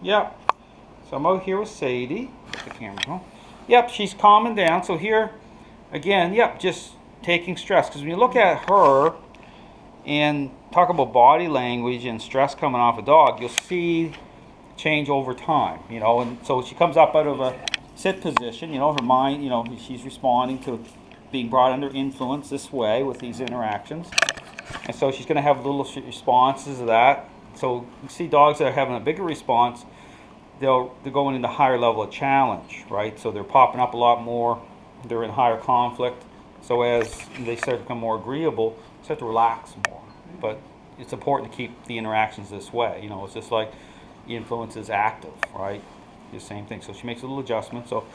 Yep. So I'm out here with Sadie. Get the camera going. Yep, she's calming down. So here, again, yep, just taking stress. Because when you look at her and talk about body language and stress coming off a dog, you'll see change over time, you know. And so she comes up out of a sit position, you know, her mind, you know, she's responding to being brought under influence this way with these interactions. And so she's going to have little responses of that. So you see dogs that are having a bigger response, they're going into higher level of challenge, right? So they're popping up a lot more, they're in higher conflict. So as they start to become more agreeable, they start to relax more. But it's important to keep the interactions this way. You know, it's just like the influence is active, right? The same thing. So she makes a little adjustment. So,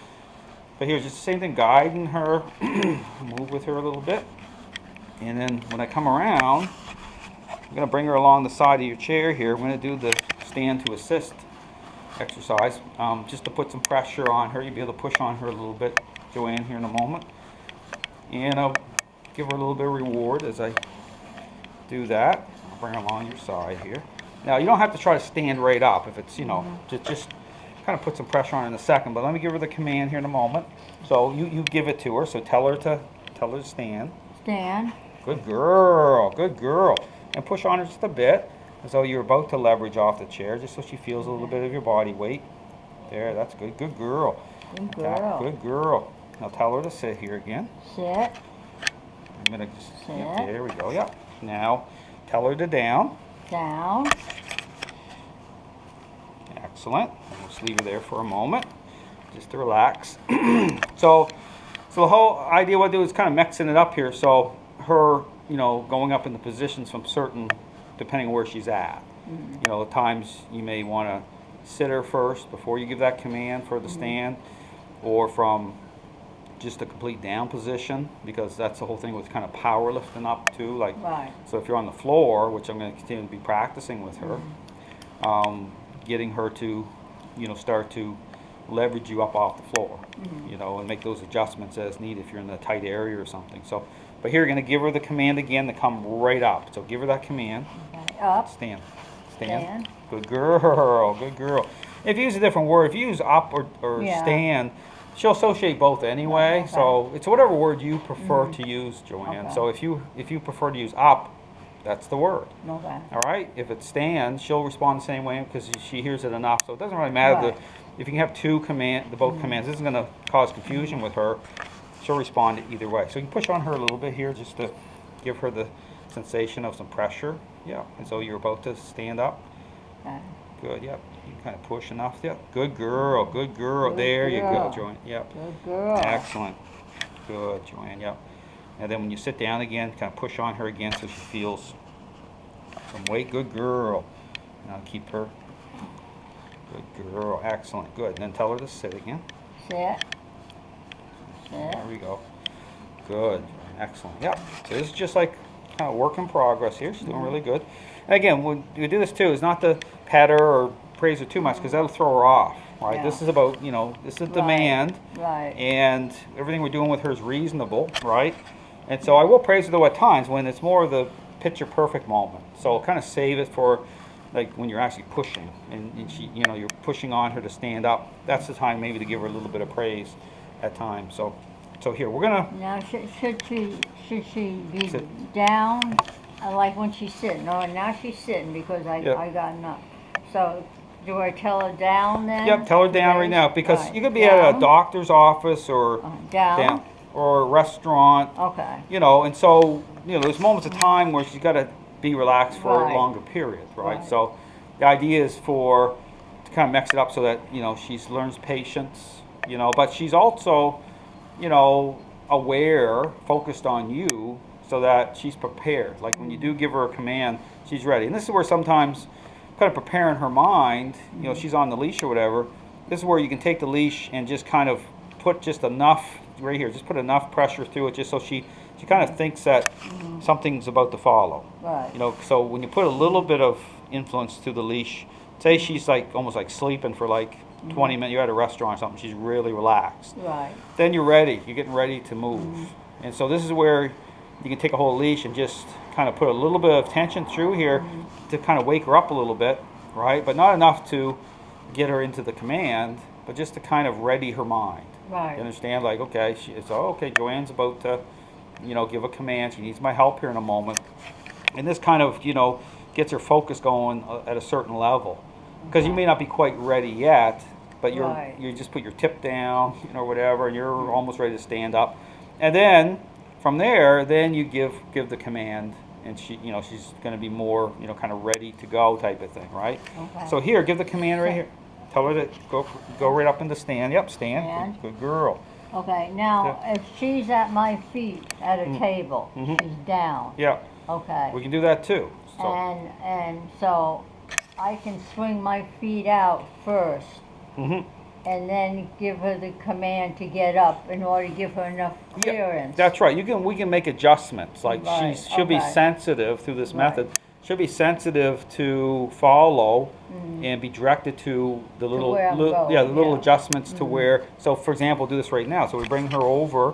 but here's just the same thing, guiding her, move with her a little bit. And then when I come around, I'm going to bring her along the side of your chair here. I'm going to do the stand to assist exercise, just to put some pressure on her. You'll be able to push on her a little bit, Joanne, here in a moment. And I'll give her a little bit of reward as I do that. I'll bring her along your side here. Now, you don't have to try to stand right up if it's, you know, just kind of put some pressure on her in a second. But let me give her the command here in a moment. So you give it to her. So tell her to stand. Stand. Good girl, good girl. And push on her just a bit, as though you're about to leverage off the chair, just so she feels a little bit of your body weight. There, that's good. Good girl. Good girl. Good girl. Now tell her to sit here again. Sit. I'm gonna just Sit. Yep, there we go. Yep. Now tell her to down. Down. Excellent. We'll just leave her there for a moment, just to relax. So the whole idea what I do is kind of mixing it up here. So her, you know, going up in the positions from certain, depending on where she's at. You know, at times you may want to sit her first before you give that command for the stand, or from just a complete down position, because that's the whole thing with kind of power lifting up too. Like, Right. so if you're on the floor, which I'm going to continue to be practicing with her, getting her to, you know, start to leverage you up off the floor, you know, and make those adjustments as needed if you're in a tight area or something. So, but here you're going to give her the command again to come right up. So give her that command. Okay. Up. Stand. Stand. Good girl. Good girl. If you use a different word, if you use up or Yeah. stand, she'll associate both anyway. Okay. So it's whatever word you prefer to use, Joanne. Okay. So if you prefer to use up, that's the word. Okay. All right. If it stands, she'll respond the same way because she hears it enough. So it doesn't really matter. Right. If you can have both commands, this isn't going to cause confusion with her. She'll respond either way. So you can push on her a little bit here just to give her the sensation of some pressure. Yeah. And so you're about to stand up. Okay. Good. Yep. You kind of push enough. Yep. Good girl. Good girl. Good there you girl. go, Joanne. Yep. Good girl. Excellent. Good, Joanne. Yep. And then when you sit down again, kind of push on her again so she feels some weight. Good girl. Now keep her. Good girl. Excellent. Good. And then tell her to sit again. Sit. There we go. Good. Excellent. Yep. So this is just like kind of work in progress here. She's doing really good. And again, when we do this too, is not to pat her or praise her too much because that'll throw her off. Right. Yeah. This is about, you know, this is demand. Right. And everything we're doing with her is reasonable. Right. And so I will praise her though at times when it's more of the picture perfect moment. So kind of save it for like when you're actually pushing and she, you know, you're pushing on her to stand up. That's the time maybe to give her a little bit of praise at times. So here we're gonna. Now should she be Sit. down like when she's sitting? No, now she's sitting because I got enough. So do I tell her down then? Yep, tell her down right now because Right. you could be Down. at a doctor's office or Down. or a restaurant. Okay. You know, and so you know there's moments of time where she's got to be relaxed for a Right. longer period, right? Right. So the idea is to kind of mix it up so that you know she learns patience, you know, but she's also, you know, aware, focused on you, so that she's prepared. Like when you do give her a command, she's ready. And this is where sometimes, kind of preparing her mind, you know, she's on the leash or whatever. This is where you can take the leash and just kind of put just enough right here, just put enough pressure through it, just so she kind of thinks that something's about to follow. Right. You know, so when you put a little bit of influence through the leash, say she's like almost like sleeping for like 20 minutes, you're at a restaurant or something, she's really relaxed. Right. Then you're ready, you're getting ready to move. And so this is where you can take a whole leash and just kind of put a little bit of tension through here to kind of wake her up a little bit, right? But not enough to get her into the command, but just to kind of ready her mind. Right. You understand? Like, okay, okay, Joanne's about to, give a command. She needs my help here in a moment. And this kind of, gets her focus going at a certain level. Because you may not be quite ready yet, but you just put your tip down, whatever, and you're almost ready to stand up. And then from there, then you give the command, and she's going to be more, kind of ready to go type of thing, right? Okay. So here, give the command right here. Tell her to go right up into stand. Yep, stand. Good girl. Okay, now if she's at my feet at a table, she's down. Yeah. Okay. We can do that too. So. And so I can swing my feet out first, and then give her the command to get up in order to give her enough clearance. Yeah, that's right. We can make adjustments. Like she'll be sensitive through this method. She'll be sensitive to follow and be directed to the little adjustments to where. So for example, do this right now. So we bring her over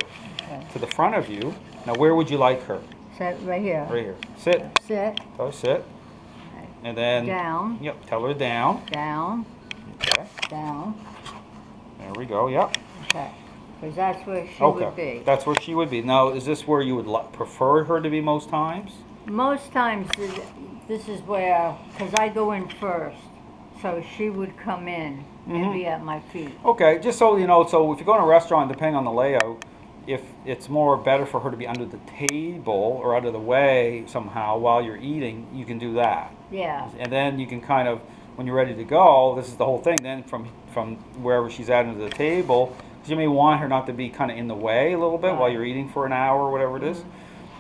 to the front of you. Now where would you like her? Sit right here. Right here. Sit. Sit. Tell her sit. And then down. Yep. Tell her down. Down. Okay. Down. There we go. Yep. Okay. Because that's where she would be. That's where she would be. Now, is this where you would prefer her to be most times? Most times, this is where, because I go in first, so she would come in and be at my feet. Okay, just so you know, so if you go in a restaurant, depending on the layout, if it's more better for her to be under the table or out of the way somehow while you're eating, you can do that. Yeah. And then you can kind of, when you're ready to go, this is the whole thing, then from wherever she's at under the table, because you may want her not to be kind of in the way a little bit while you're eating for an hour or whatever it is.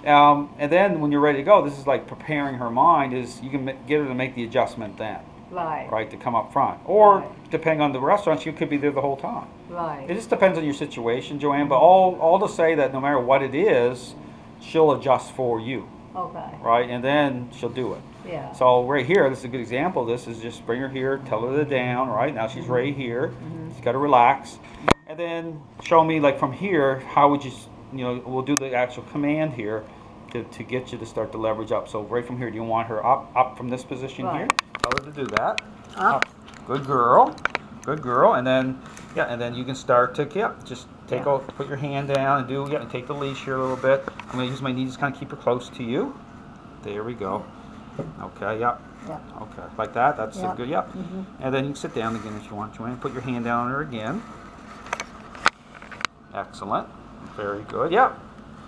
And then when you're ready to go, this is like preparing her mind, is you can get her to make the adjustment then. Right, to come up front. Or, depending on the restaurant, she could be there the whole time. Right. It just depends on your situation, Joanne, but all to say that no matter what it is, she'll adjust for you. Okay. Right, and then she'll do it. Yeah. So right here, this is a good example of this, is just bring her here, tell her to down, right? Now she's right here. She's got to relax. And then show me, like from here, how would you, we'll do the actual command here to get you to start to leverage up. So right from here, do you want her up from this position here? Tell her to do that. Up. Good girl. Good girl. And then, and then you can start to, just put your hand down and and take the leash here a little bit. I'm going to use my knee, just kind of keep her close to you. There we go. Okay, okay, like that. That's a good, And then you can sit down again if you want, Joanne. Put your hand down on her again. Excellent. Very good.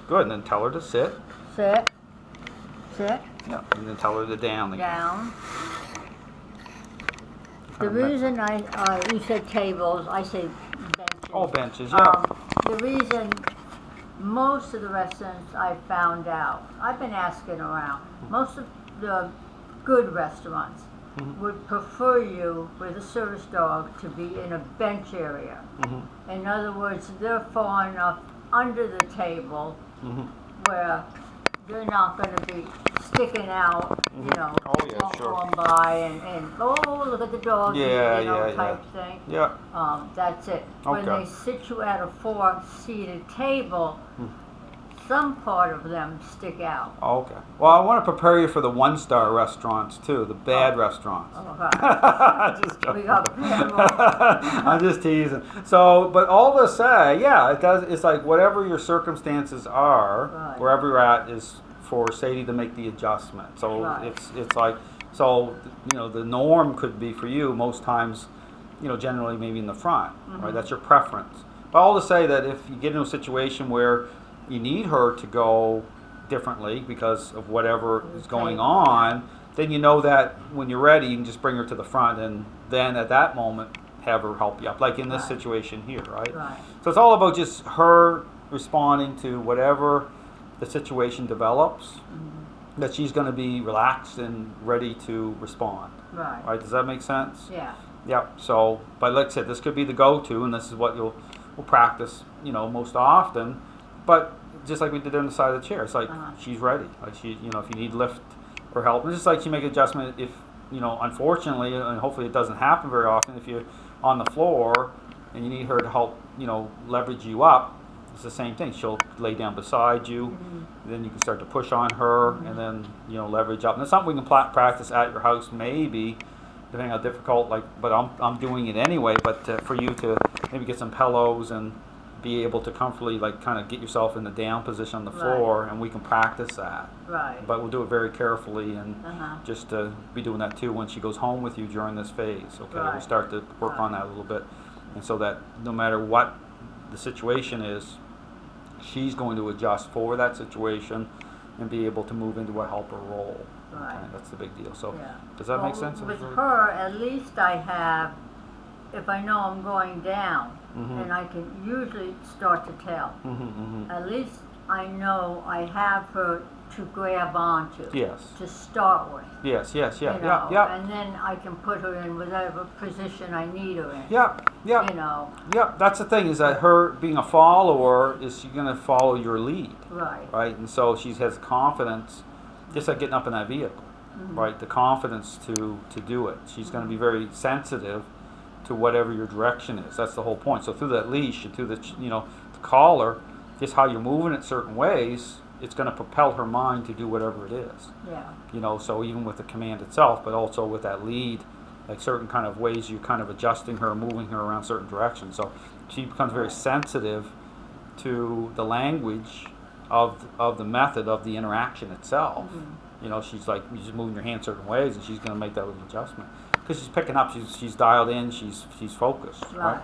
Good. And then tell her to sit. Sit. Sit. And then tell her to down again. Down. The reason you said tables, I say benches. Oh, benches, The reason most of the restaurants I found out, I've been asking around, most of the good restaurants would prefer you with a service dog to be in a bench area. In other words, they're far enough under the table where they're not going to be sticking out, going by and oh, look at the dog, type thing. That's it. When they sit you at a 4-seated table, some part of them stick out. Okay. Well, I want to prepare you for the 1-star restaurants too, the bad restaurants. Just joking. We got bad I'm just teasing. So, but all to say, it does. It's like whatever your circumstances are, wherever you're at, is for Sadie to make the adjustment. So it's like, so the norm could be for you most times, generally maybe in the front, right? That's your preference. But all to say that if you get into a situation where you need her to go differently because of whatever is going on, then you know that when you're ready, you can just bring her to the front, and then at that moment have her help you up, like in this situation here, right? So it's all about just her responding to whatever the situation develops, that she's going to be relaxed and ready to respond. Right? Does that make sense? Yeah. So, but like I said, this could be the go-to, and this is what we'll practice, most often. But just like we did on the side of the chair, it's like she's ready. Like she, if you need lift or help, it's just like she make an adjustment. If unfortunately, and hopefully it doesn't happen very often, if you're on the floor and you need her to help, leverage you up, it's the same thing. She'll lay down beside you, then you can start to push on her, and then leverage up. And it's something we can practice at your house maybe, depending how difficult, like, but I'm doing it anyway, but for you to maybe get some pillows and be able to comfortably, like, kind of get yourself in the down position on the floor, and we can practice that. Right. But we'll do it very carefully, and Uh-huh. just be doing that too when she goes home with you during this phase. Okay, we'll Right. start to work on that a little bit, and so that no matter what the situation is, she's going to adjust for that situation and be able to move into a helper role. Right. Okay, that's the big deal. So, Yeah. does that make Well, sense? With her, at least I have, if I know I'm going down, Mhm. and I can usually start to tell. Mm-hmm. At least I know I have her to grab onto. Yes. To start with. Yes. Yes. Yeah. You Yeah. know, Yeah. and then I can put her in whatever position I need her in. Yeah. Yeah. You know, Yeah. That's the thing, is that her being a follower, is she going to follow your lead, right. right? And so she has confidence, just like getting up in that vehicle, right? The confidence to do it. She's going to be very sensitive to whatever your direction is. That's the whole point. So through that leash and through the the collar, just how you're moving it certain ways, it's going to propel her mind to do whatever it is. Yeah. So even with the command itself, but also with that lead, like certain kind of ways you're kind of adjusting her, moving her around certain directions. So she becomes very sensitive to the language of the method of the interaction itself. She's like, you're just moving your hand certain ways, and she's going to make that little adjustment because she's picking up. She's dialed in. She's focused. Right.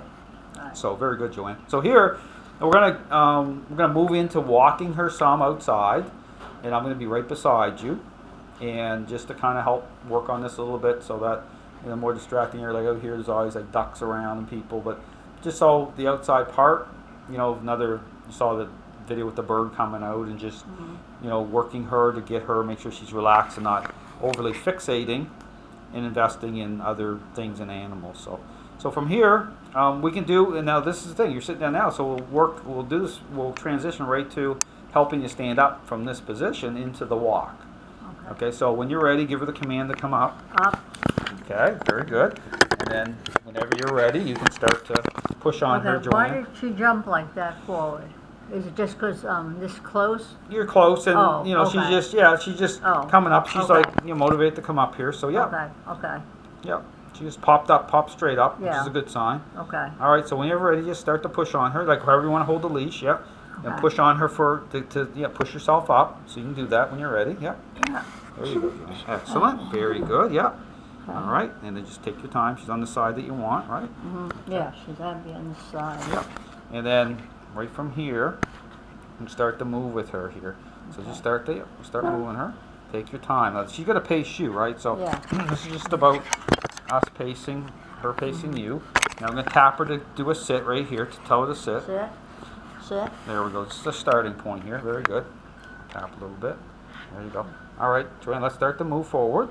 So very good, Joanne. So here we're gonna move into walking her some outside, and I'm gonna be right beside you, and just to kind of help work on this a little bit, so that in a more distracting area, like out here, there's always like ducks around and people, but just so the outside part, you saw the video with the bird coming out, and just working her to get her, make sure she's relaxed and not overly fixating and investing in other things and animals. So from here, we can do, and now this is the thing, you're sitting down now, so we'll do this, we'll transition right to helping you stand up from this position into the walk. Okay, so when you're ready, give her the command to come up. Up. Okay, very good. And then whenever you're ready, you can start to push on her, Okay, why Joanne. did she jump like that forward? Is it just because this close? You're close, and okay. she's just coming up. She's okay. like motivated to come up here. So yeah, Okay. yeah. She just popped straight up, which Yeah. is a good sign. Okay. All right, so when you're ready, just start to push on her, like however you want to hold the leash. Yep. And Okay. push on her push yourself up. So you can do that when you're ready. Yep. Yeah. There you go. Joanne. Excellent. Very good. Yep. All right, and then just take your time. She's on the side that you want, right? Yeah, she's happy on the side. Yep. And then right from here, you start to move with her here. So just start moving her. Take your time. Now, she's got to pace you, right? So Yeah. this is just about us pacing, her pacing you. Now I'm going to tap her to do a sit right here, to tell her to sit. Sit. There we go. This is a starting point here. Very good. Tap a little bit. There you go. All right, Joanne, let's start to move forward.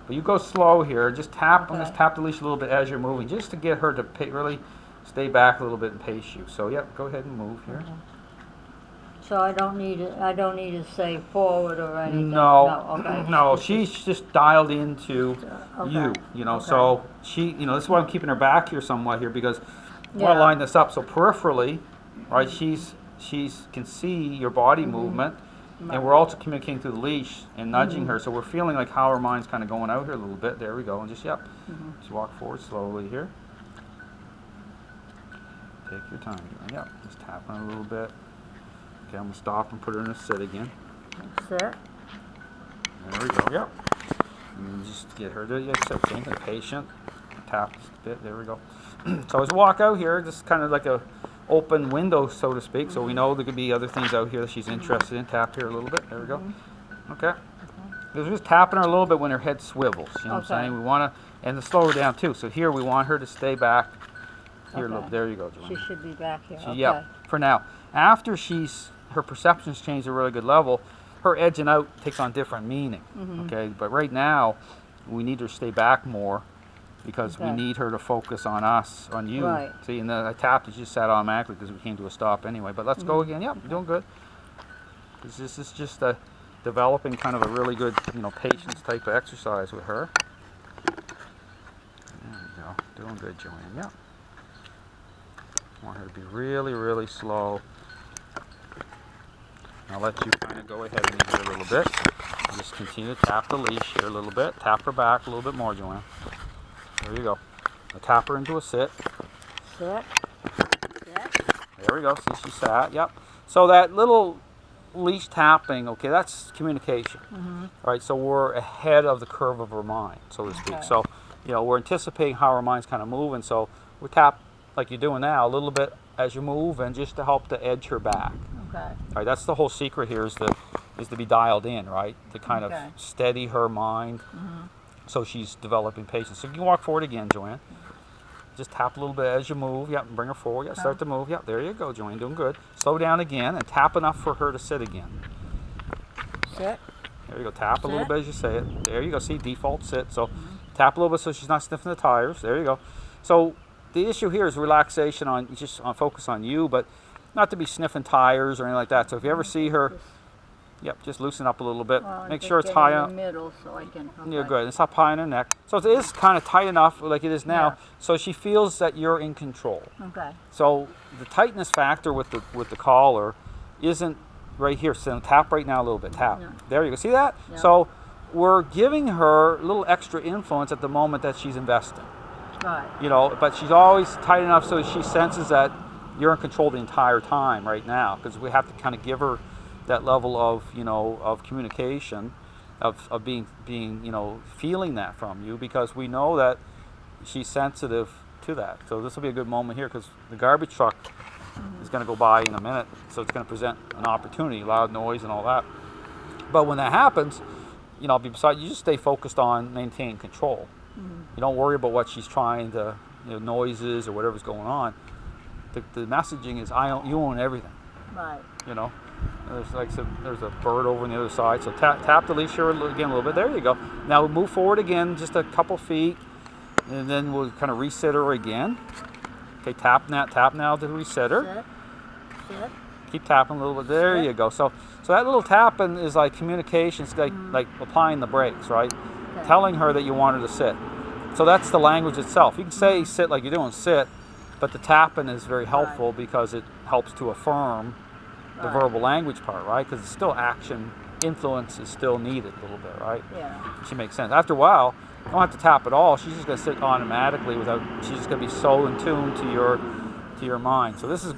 But you go slow here. Just tap on this, tap the leash a little bit as you're moving, just to get her to really stay back a little bit and pace you. So yeah, go ahead and move here. Okay. So I don't need to say forward or anything. No, Okay. no, she's just dialed into Okay. you. Okay. So she, this is why I'm keeping her back here somewhat here, because I want to Yeah. line this up. So peripherally, right, she's can see your body movement, and we're also communicating through the leash and nudging her. So we're feeling like how her mind's kind of going out here a little bit. There we go, and just just walk forward slowly here. Take your time. Yep, just tap on a little bit. Okay, I'm gonna stop and put her in a sit again. Sit. There we go, yep. And just get her to sit, same thing, patient. Tap just a bit, there we go. So as we walk out here, this is kind of like a open window, so to speak, so we know there could be other things out here that she's interested in. Tap here a little bit, there we go. Okay. We're just tapping her a little bit when her head swivels, you know what I'm saying? We want to, and to slow her down too. So here we want her to stay back here a little bit. There you go, Joanne. She should be back here. Okay. Yep, for now. After her perceptions change to a really good level, her edging out takes on different meaning. Okay, but right now we need her to stay back more, because we need her to focus on us, on you. Right. See, and the tap is just set automatically because we came to a stop anyway. But let's go again. Yep, you're doing good. This is just developing kind of a really good, patience type of exercise with her. There you go. Doing good, Joanne. Yep. Want her to be really, really slow. I'll let you kind of go ahead and leave her a little bit. Just continue to tap the leash here a little bit. Tap her back a little bit more, Joanne. There you go. Now tap her into a sit. Sit. There we go. See, she sat. Yep. So that little leash tapping, okay, that's communication. All right, so we're ahead of the curve of her mind, so to speak. Okay. So, we're anticipating how her mind's kind of moving. So we tap like you're doing now, a little bit as you move, and just to help to edge her back. Okay. All right, that's the whole secret here is to be dialed in, right? To kind of steady her mind, so she's developing patience. So you can walk forward again, Joanne. Just tap a little bit as you move. Yep, and bring her forward. Yep, start to move. Yep, there you go, Joanne. Doing good. Slow down again and tap enough for her to sit again. Sit. There you go. Tap a little bit as you say it. There you go. See, default sit. So tap a little bit so she's not sniffing the tires. There you go. So the issue here is relaxation on focus on you, but not to be sniffing tires or anything like that. So if you ever see her, yep, just loosen up a little bit. Well, Make sure it's high up. in the middle so I can. You're good. It's up high in her neck. So it is kind of tight enough like it is now. Yeah. So she feels that you're in control. Okay. So the tightness factor with the collar isn't right here. So tap right now a little bit. Tap. Yeah. There you go. See that? Yeah. So we're giving her a little extra influence at the moment that she's investing. Right. But she's always tight enough so she senses that you're in control the entire time right now, because we have to kind of give her that level of of communication, of being feeling that from you, because we know that she's sensitive to that. So this will be a good moment here, because the garbage truck is going to go by in a minute, so it's going to present an opportunity, loud noise and all that. But when that happens, I'll be beside you. Just stay focused on maintaining control. You don't worry about what she's trying to, noises or whatever's going on. The messaging is you own everything. Right. There's a bird over on the other side. So tap the leash here again a little bit. There you go. Now move forward again, just a couple feet, and then we'll kind of reset her again. Okay, tap now to reset her. Sit. Keep tapping a little bit. There you go. So that little tapping is like communication. It's like applying the brakes, right? Okay. Telling her that you want her to sit. So that's the language itself. You can say sit like you're doing sit, but the tapping is very helpful because it helps to affirm the verbal language part, right? Because it's still action, influence is still needed a little bit, right? Yeah. She makes sense. After a while, you don't have to tap at all. She's just going to sit automatically she's just going to be so in tune to your mind. So this is